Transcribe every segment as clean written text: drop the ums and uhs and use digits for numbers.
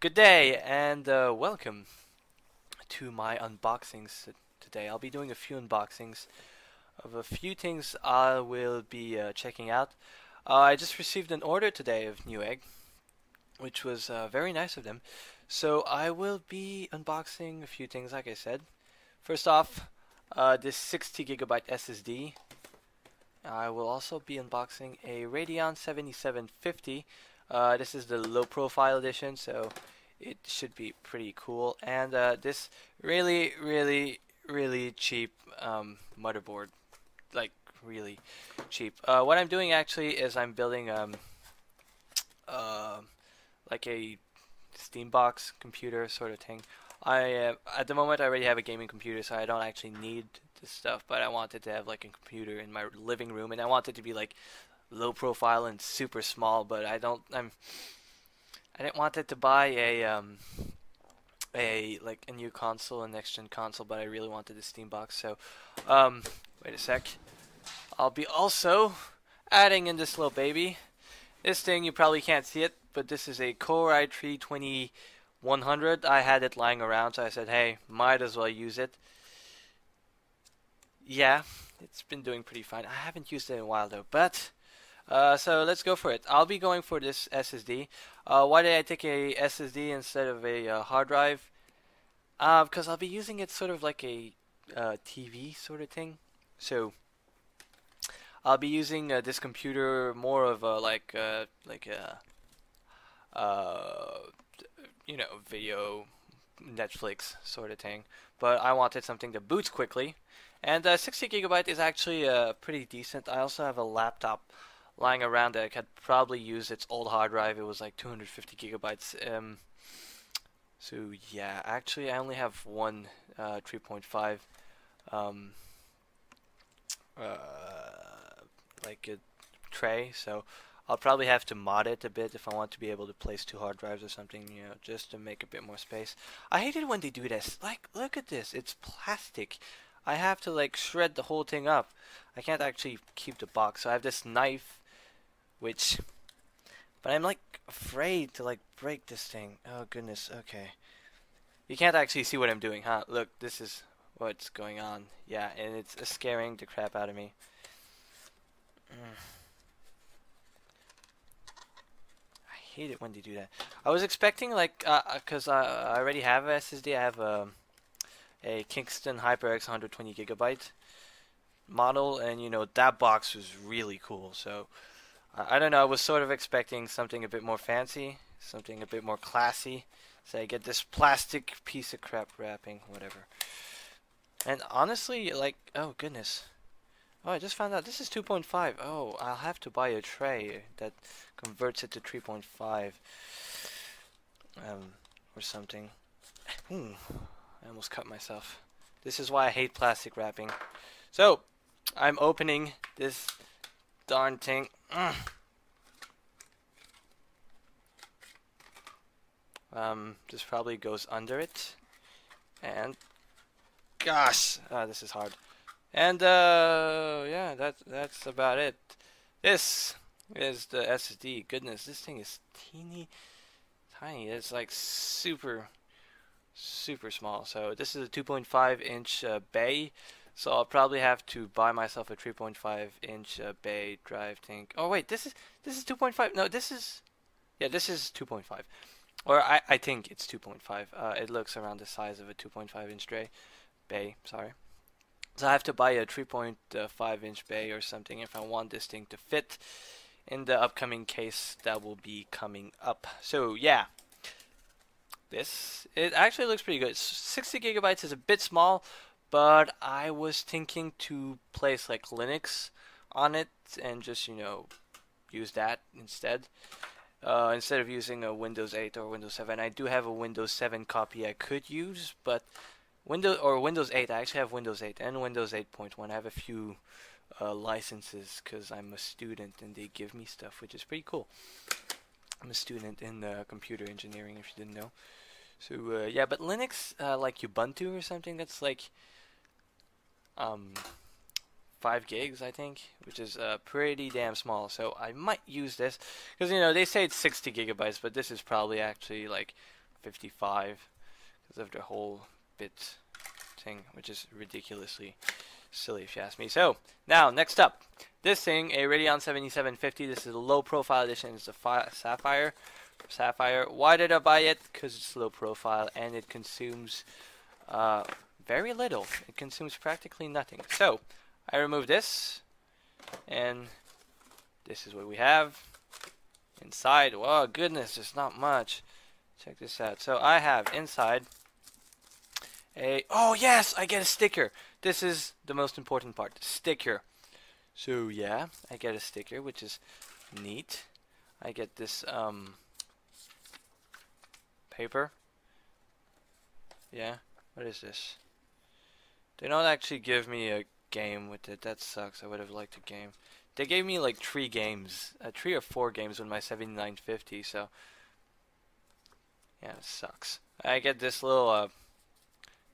Good day and welcome to my unboxings today. I'll be doing a few unboxings of a few things I will be checking out. I just received an order today of Newegg, which was very nice of them. So I will be unboxing a few things like I said. First off, this 60GB SSD. I will also be unboxing a Radeon 7750. This is the low profile edition, so it should be pretty cool. And this really cheap motherboard, like really cheap. What I'm doing actually is I'm building like a Steambox computer sort of thing. At the moment I already have a gaming computer, so I don't actually need this stuff, but I wanted to have like a computer in my living room, and I want it to be like low profile and super small, but I didn't want it to buy a new console, a next gen console, but I really wanted a Steambox. So wait a sec. I'll be also adding in this little baby. This thing, you probably can't see it, but this is a Core i3-2100. I had it lying around, so I said, hey, might as well use it. Yeah, it's been doing pretty fine. I haven't used it in a while though, but so let's go for it. I'll be going for this SSD. Why did I take a SSD instead of a hard drive? Because I'll be using it sort of like a TV sort of thing. So I'll be using this computer more of a video Netflix sort of thing. But I wanted something that boots quickly, and 60GB is actually pretty decent. I also have a laptop lying around that I could probably use its old hard drive. It was like 250GB. So yeah, actually I only have one 3.5 like a tray, so I'll probably have to mod it a bit if I want to be able to place two hard drives or something, you know, just to make a bit more space. I hate it when they do this. Like, look at this. It's plastic. I have to like shred the whole thing up. I can't actually keep the box, so I have this knife, but I'm like afraid to like break this thing. Oh goodness. Okay. You can't actually see what I'm doing, huh? Look, this is what's going on. Yeah, and it's scaring the crap out of me. I hate it when they do that. I was expecting like, cause I already have a SSD. I have a Kingston HyperX 120GB model, and you know that box was really cool. So I don't know. I was sort of expecting something a bit more fancy, something a bit more classy. So I get this plastic piece of crap wrapping, whatever. And honestly, like, oh goodness. Oh, I just found out this is 2.5. Oh, I'll have to buy a tray that converts it to 3.5. Or something. I almost cut myself. This is why I hate plastic wrapping. So, I'm opening this darn thing. This probably goes under it. And gosh, this is hard. And yeah, that's about it. This is the SSD. Goodness, this thing is teeny tiny. It's like super small. So this is a 2.5-inch bay. So I'll probably have to buy myself a 3.5-inch bay drive thing. Oh wait, this is 2.5. No, this is 2.5. Or I think it's 2.5. It looks around the size of a 2.5-inch bay. Sorry. So I have to buy a 3.5-inch bay or something if I want this thing to fit in the upcoming case that will be coming up. So yeah, it actually looks pretty good. 60GB is a bit small, but I was thinking to place like Linux on it and just, you know, use that instead. Instead of using a Windows 8 or Windows 7. I do have a Windows 7 copy I could use, but Windows 8. I actually have Windows 8 and Windows 8.1. I have a few licenses because I'm a student and they give me stuff, which is pretty cool. I'm a student in computer engineering, if you didn't know. So yeah, but Linux, like Ubuntu or something, that's like 5 gigs, I think, which is pretty damn small. So I might use this because, you know, they say it's 60GB, but this is probably actually like 55 because of the whole bit thing, which is ridiculously silly if you ask me. So now next up, this thing, a Radeon 7750. This is a low profile edition. It's a Sapphire. Why did I buy it? Because it's low profile and it consumes very little. It consumes practically nothing. So I remove this, and this is what we have inside. Whoa, goodness, there's not much. Check this out. So I have inside oh yes, I get a sticker. This is the most important part, sticker. So yeah, I get a sticker, which is neat. I get this paper. Yeah, what is this? They don't actually give me a game with it. That sucks. I would have liked a game. They gave me like 3 games, 3 or 4 games with my 7950. So yeah, it sucks. I get this little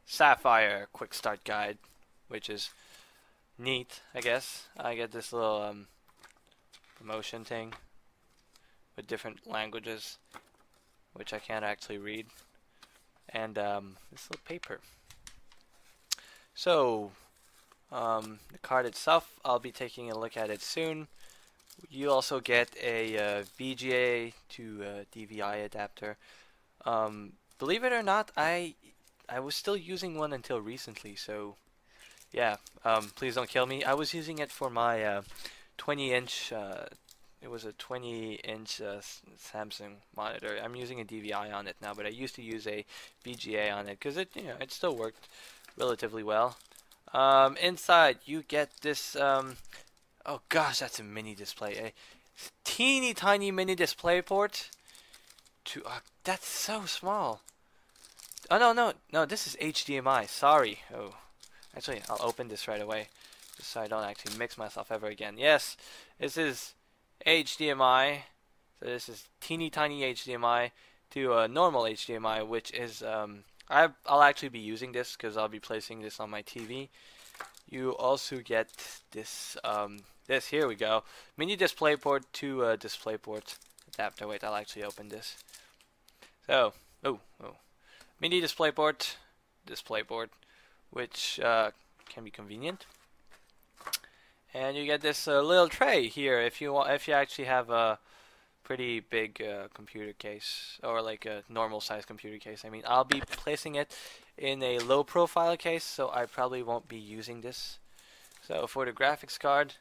Sapphire quick start guide, which is neat, I guess. I get this little promotion thing with different languages, which I can't actually read, and this little paper. So the card itself, I'll be taking a look at it soon. You also get a VGA to DVI adapter. Believe it or not, I was still using one until recently, so yeah, please don't kill me. I was using it for my 20-inch, it was a 20-inch Samsung monitor. I'm using a DVI on it now, but I used to use a VGA on it because it, it still worked relatively well. Inside, you get this, oh gosh, that's a mini display, a teeny tiny mini display port. That's so small. Oh no, this is HDMI. Sorry. Oh, actually, I'll open this right away, just so I don't actually mix myself ever again. Yes, this is HDMI. So this is teeny tiny HDMI to a normal HDMI, which is I'll actually be using this because I'll be placing this on my TV. You also get this here we go, mini DisplayPort to DisplayPort adapter. Wait, I'll actually open this. So mini DisplayPort, which can be convenient. And you get this little tray here if you actually have a pretty big computer case, or like a normal size computer case. I mean, I'll be placing it in a low profile case, so I probably won't be using this. So for the graphics card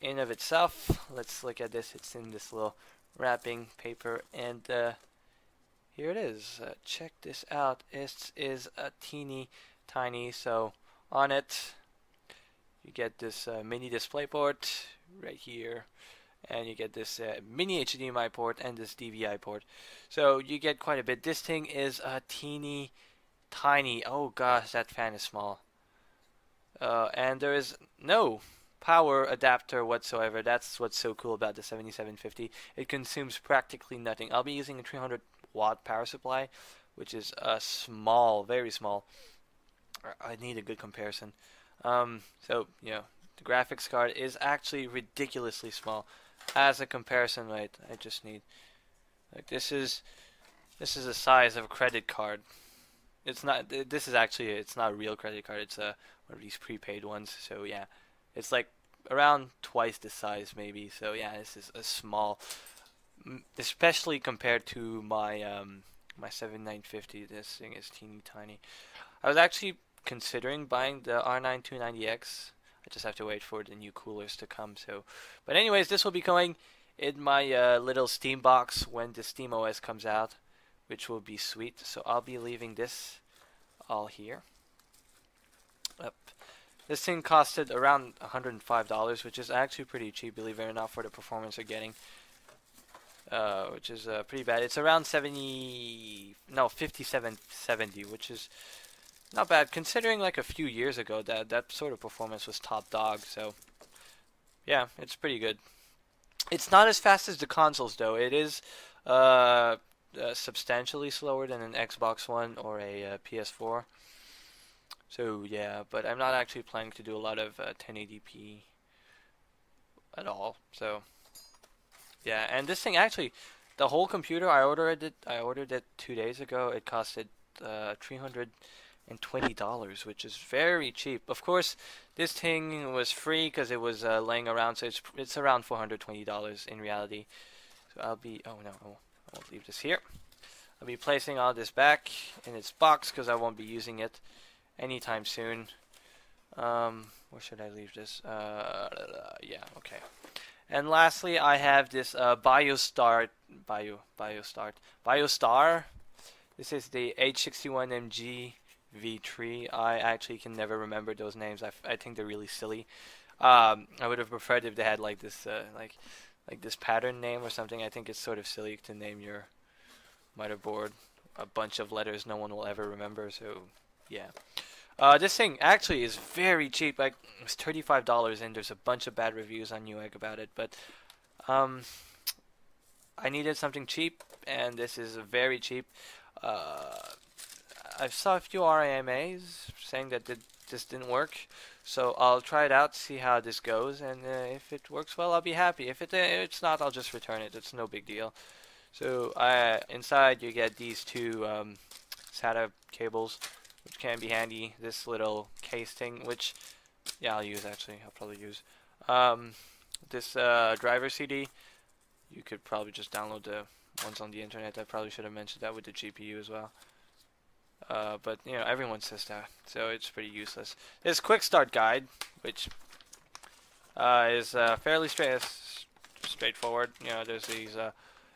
in of itself, let's look at this. It's in this little wrapping paper, and here it is. Check this out. It is a teeny tiny. So on it, you get this mini DisplayPort right here, and you get this mini HDMI port and this DVI port. So you get quite a bit. This thing is a teeny tiny. Oh gosh, that fan is small. And there is no power adapter whatsoever. That's what's so cool about the 7750. It consumes practically nothing. I'll be using a 300-watt power supply, which is small, very small. I need a good comparison. So the graphics card is actually ridiculously small. As a comparison, right? I just need, like, this is the size of a credit card. It's not. This is actually, it's not a real credit card. It's one of these prepaid ones. So yeah, it's like around twice the size maybe. So yeah, this is a small, especially compared to my my 7950. This thing is teeny tiny. I was actually considering buying the R9 290X. I just have to wait for the new coolers to come. So, but anyways, this will be going in my little Steam box when the Steam OS comes out, which will be sweet. So I'll be leaving this all here. Yep. This thing costed around $105, which is actually pretty cheap, believe it or not, for the performance you're getting. Which is pretty bad. It's around 5770, which is not bad considering like a few years ago that sort of performance was top dog. So yeah, it's pretty good. It's not as fast as the consoles though. It is substantially slower than an Xbox One or a PS4. So yeah, but I'm not actually planning to do a lot of 1080p at all. So yeah, and this thing actually, the whole computer, I ordered it 2 days ago. It costed $320, which is very cheap. Of course, this thing was free because it was laying around, so it's around $420 in reality. So I'll be I'll leave this here. I'll be placing all this back in its box because I won't be using it anytime soon. Where should I leave this? Yeah, okay. And lastly, I have this Biostar. This is the H61MGV3. I actually can never remember those names. I think they're really silly. I would have preferred if they had like this like this pattern name or something. I think it's sort of silly to name your motherboard a bunch of letters no one will ever remember. So yeah. This thing actually is very cheap. Like, it's $35, and there's a bunch of bad reviews on Newegg about it. But I needed something cheap, and this is very cheap. I saw a few RAMAs saying that this didn't work, so I'll try it out, see how this goes, and if it works well, I'll be happy. If it's not, I'll just return it. It's no big deal. So inside you get these two SATA cables, which can be handy. This little case thing, which, yeah, I'll use actually. I'll probably use this driver CD. You could probably just download the ones on the internet. I probably should have mentioned that with the GPU as well. But you know, everyone says that, so it's pretty useless. This quick start guide, which is fairly straightforward. You know, there's these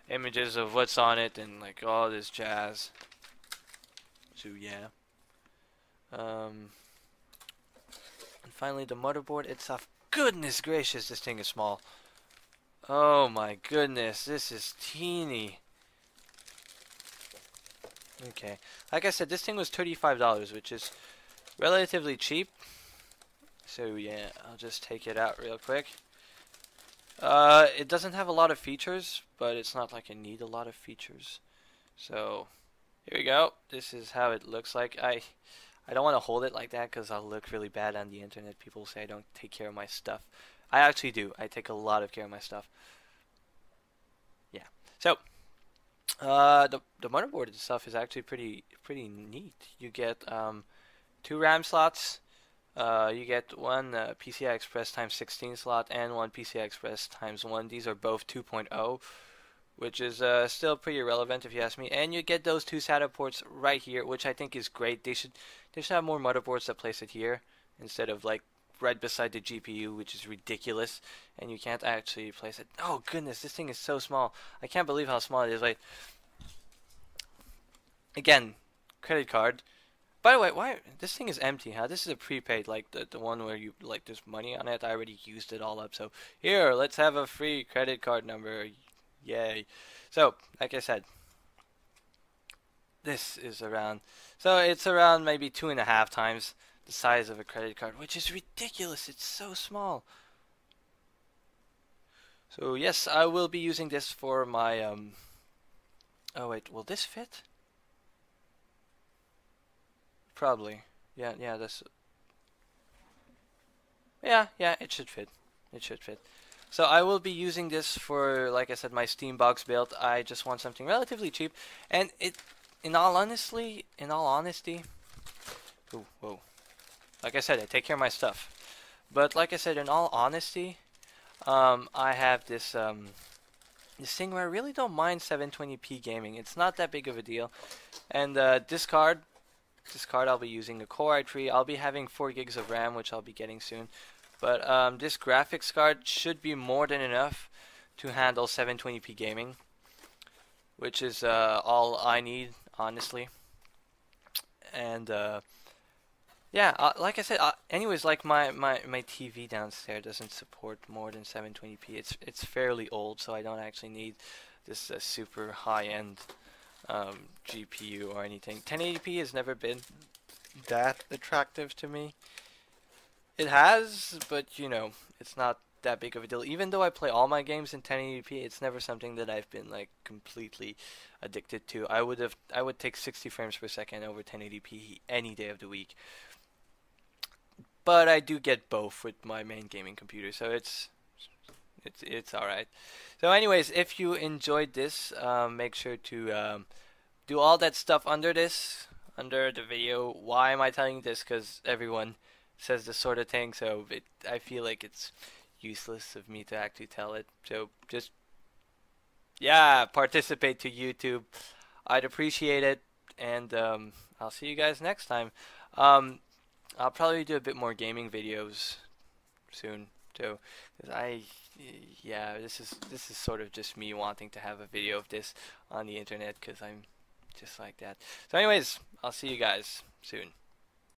images of what's on it and like all this jazz. So yeah. And finally, the motherboard itself. Goodness gracious, this thing is small. Oh my goodness, this is teeny. Okay, like I said, this thing was $35, which is relatively cheap. So yeah, I'll just take it out real quick. It doesn't have a lot of features, but it's not like I need a lot of features. So here we go. This is how it looks like. I don't want to hold it like that because I'll look really bad on the internet. People say I don't take care of my stuff. I actually do. I take a lot of care of my stuff. Yeah. So the motherboard itself is actually pretty neat. You get 2 RAM slots. You get one PCI Express times 16 slot and one PCI Express times 1. These are both 2.0. Which is still pretty irrelevant if you ask me. And you get those 2 SATA ports right here, which I think is great. They should have more motherboards that place it here instead of like right beside the GPU, which is ridiculous. And you can't actually place it. Oh goodness, this thing is so small. I can't believe how small it is. Like, again, credit card. By the way, why this thing is empty? Huh? This is a prepaid, like the one where you like there's money on it. I already used it all up. So here, let's have a free credit card number. Yay. So, like I said, this is around, so it's around maybe 2.5 times the size of a credit card, which is ridiculous. It's so small. So yes, I will be using this for my, oh wait, will this fit? Probably. Yeah, it should fit. It should fit. So I will be using this for, like I said, my Steam box build. I just want something relatively cheap, and in all honesty, ooh, whoa. Like I said, I take care of my stuff. But like I said, in all honesty, I have this this thing where I really don't mind 720p gaming. It's not that big of a deal. And this card I'll be using a Core i3. I'll be having 4 gigs of RAM, which I'll be getting soon. But this graphics card should be more than enough to handle 720p gaming, which is all I need, honestly. And yeah, like I said, anyways, like my TV downstairs doesn't support more than 720p. It's fairly old, so I don't actually need this super high-end GPU or anything. 1080p has never been that attractive to me. It has, but you know, it's not that big of a deal. Even though I play all my games in 1080p, it's never something that I've been like completely addicted to. I would take 60 frames per second over 1080p any day of the week. But I do get both with my main gaming computer, so it's It's all right. So, anyways, if you enjoyed this, make sure to do all that stuff under this, under the video. Why am I telling you this? Because everyone says this sort of thing, so I feel like it's useless of me to actually tell it. So just, yeah, participate to YouTube. I'd appreciate it, and I'll see you guys next time. Um, I'll probably do a bit more gaming videos soon too, 'cause yeah, this is sort of just me wanting to have a video of this on the internet, because I'm just like that. So anyways, I'll see you guys soon.